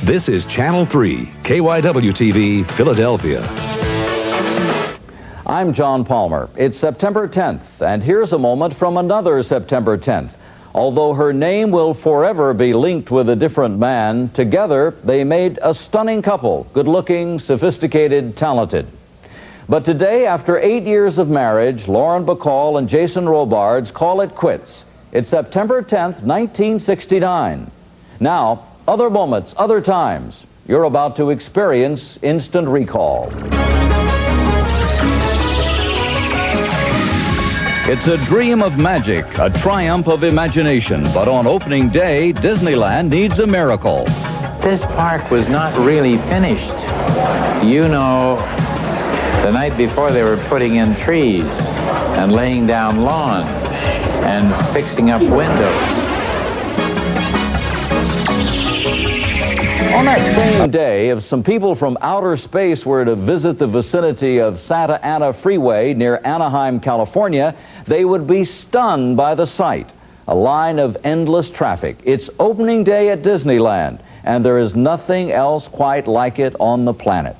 This is Channel 3, KYW-TV, Philadelphia. I'm John Palmer. It's September 10th, and here's a moment from another September 10th. Although her name will forever be linked with a different man, together they made a stunning couple, good-looking, sophisticated, talented. But today, after 8 years of marriage, Lauren Bacall and Jason Robards call it quits. It's September 10th, 1969. Now, other moments, other times. You're about to experience instant recall. It's a dream of magic, a triumph of imagination. But on opening day, Disneyland needs a miracle. This park was not really finished. You know, the night before they were putting in trees and laying down lawn and fixing up windows. On that same day, if some people from outer space were to visit the vicinity of Santa Ana Freeway near Anaheim, California, they would be stunned by the sight. A line of endless traffic. It's opening day at Disneyland, and there is nothing else quite like it on the planet.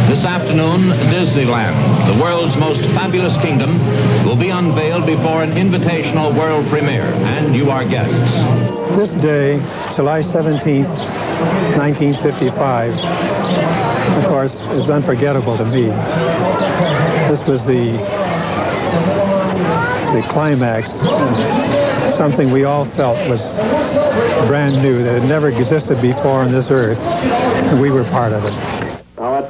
This afternoon, Disneyland, the world's most fabulous kingdom, will be unveiled before an invitational world premiere, and you are guests. This day, July 17th, 1955, of course, is unforgettable to me. This was the climax, something we all felt was brand new, that had never existed before on this earth, and we were part of it.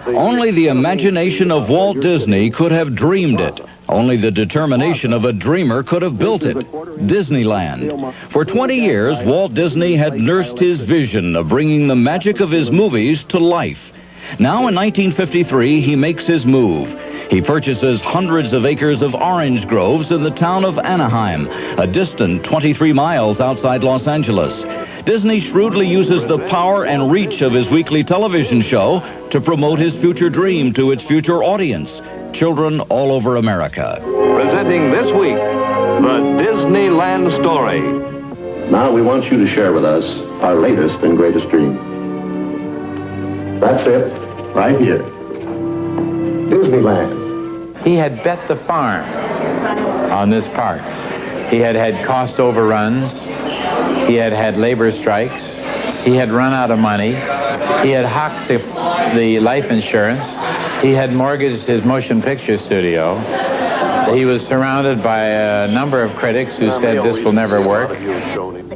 Only the imagination of Walt Disney could have dreamed it. Only the determination of a dreamer could have built it. Disneyland. For 20 years, Walt Disney had nursed his vision of bringing the magic of his movies to life. Now in 1953, he makes his move. He purchases hundreds of acres of orange groves in the town of Anaheim, a distant 23 miles outside Los Angeles. Disney shrewdly uses the power and reach of his weekly television show to promote his future dream to its future audience, children all over America. Presenting this week, the Disneyland story. Now we want you to share with us our latest and greatest dream. That's it, right here. Disneyland. He had bet the farm on this park. He had had cost overruns. He had had labor strikes. He had run out of money. He had hocked the life insurance. He had mortgaged his motion picture studio. He was surrounded by a number of critics who said this will never work.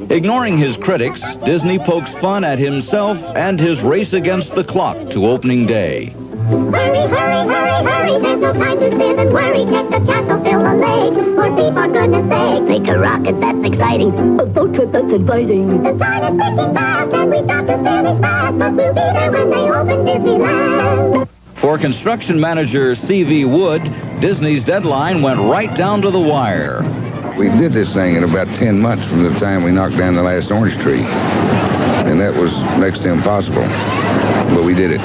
Ignoring his critics, Disney pokes fun at himself and his race against the clock to opening day. Hurry, hurry, hurry, hurry, there's no time to sin and worry. Check the castle, fill the lake, for speed, for goodness sake. Make a rocket, that's exciting. A boat trip, that's inviting. The time is ticking fast, and we've got to finish fast, but we'll be there when they open Disneyland. For construction manager C.V. Wood, Disney's deadline went right down to the wire. We did this thing in about 10 months from the time we knocked down the last orange tree. And that was next to impossible, but we did it.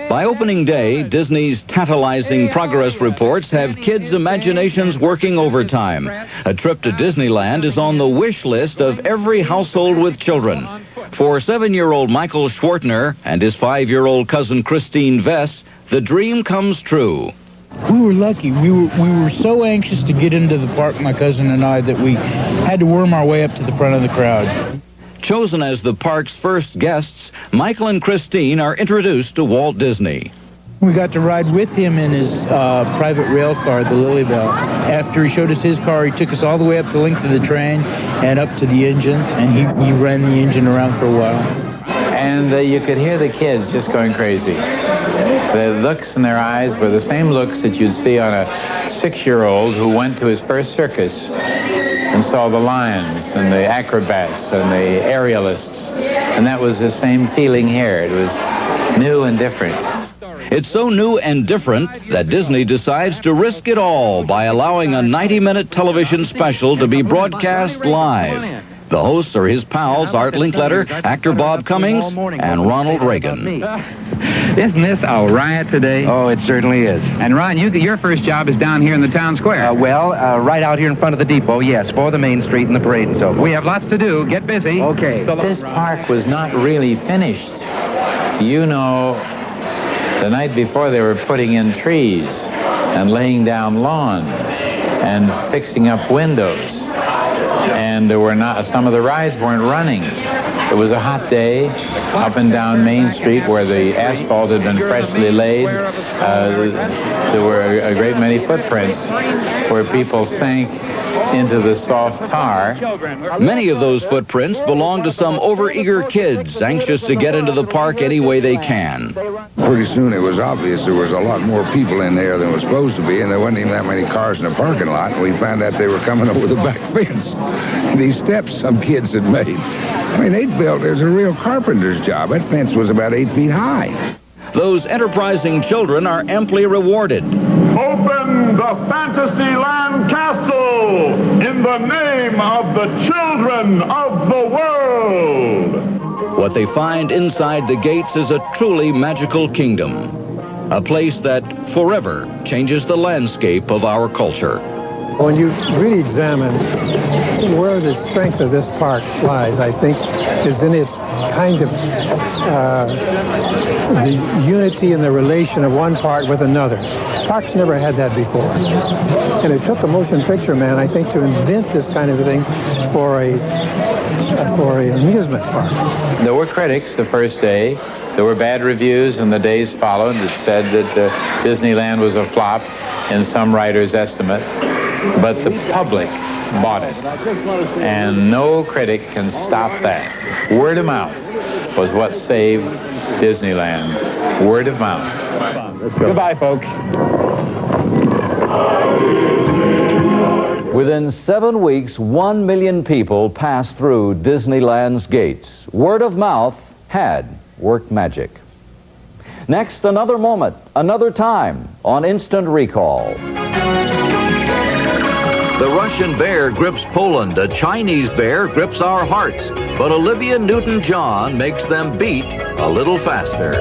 By opening day, Disney's tantalizing progress reports have kids' imaginations working overtime. A trip to Disneyland is on the wish list of every household with children. For 7-year-old Michael Schwartner and his 5-year-old cousin Christine Vess, the dream comes true. We were lucky. We were so anxious to get into the park, my cousin and I, that we had to worm our way up to the front of the crowd. Chosen as the park's first guests, Michael and Christine are introduced to Walt Disney. We got to ride with him in his private rail car, the Lilybell. After he showed us his car, he took us all the way up the length of the train and up to the engine, and he ran the engine around for a while. And you could hear the kids just going crazy. The looks in their eyes were the same looks that you'd see on a 6-year-old who went to his first circus and saw the lions and the acrobats and the aerialists. And that was the same feeling here. It was new and different. It's so new and different that Disney decides to risk it all by allowing a 90-minute television special to be broadcast live. The hosts are his pals, Art Linkletter, actor Bob Cummings, and Ronald Reagan. Isn't this a riot today? Oh, it certainly is. And Ron, your first job is down here in the town square. Right out here in front of the depot, yes, for the main street and the parade and so forth. We have lots to do. Get busy. Okay. This park was not really finished. You know, the night before they were putting in trees and laying down lawn and fixing up windows. And there were not, some of the rides weren't running. It was a hot day up and down Main Street where the asphalt had been freshly laid. There were a great many footprints where people sank into the soft tar. Many of those footprints belong to some overeager kids anxious to get into the park any way they can. Pretty soon it was obvious there was a lot more people in there than was supposed to be, and there wasn't even that many cars in the parking lot, and we found out they were coming over the back fence. These steps some kids had made. I mean, they'd built, it was a real carpenter's job. That fence was about 8 feet high. Those enterprising children are amply rewarded. Open the Fantasyland Castle in the name of the children of the world. What they find inside the gates is a truly magical kingdom, a place that forever changes the landscape of our culture. When you really examine where the strength of this park lies, I think, is in its kind of the unity and the relation of one part with another. Parks never had that before. And it took a motion picture man, I think, to invent this kind of thing for an amusement park. There were critics the first day. There were bad reviews in the days followed that said that Disneyland was a flop in some writer's estimate. But the public bought it. And no critic can stop that. Word of mouth was what saved Disneyland. Word of mouth. Goodbye, folks. Within 7 weeks, 1 million people passed through Disneyland's gates. Word of mouth had worked magic. Next, another moment, another time on Instant Recall. The Russian bear grips Poland. A Chinese bear grips our hearts. But Olivia Newton-John makes them beat a little faster.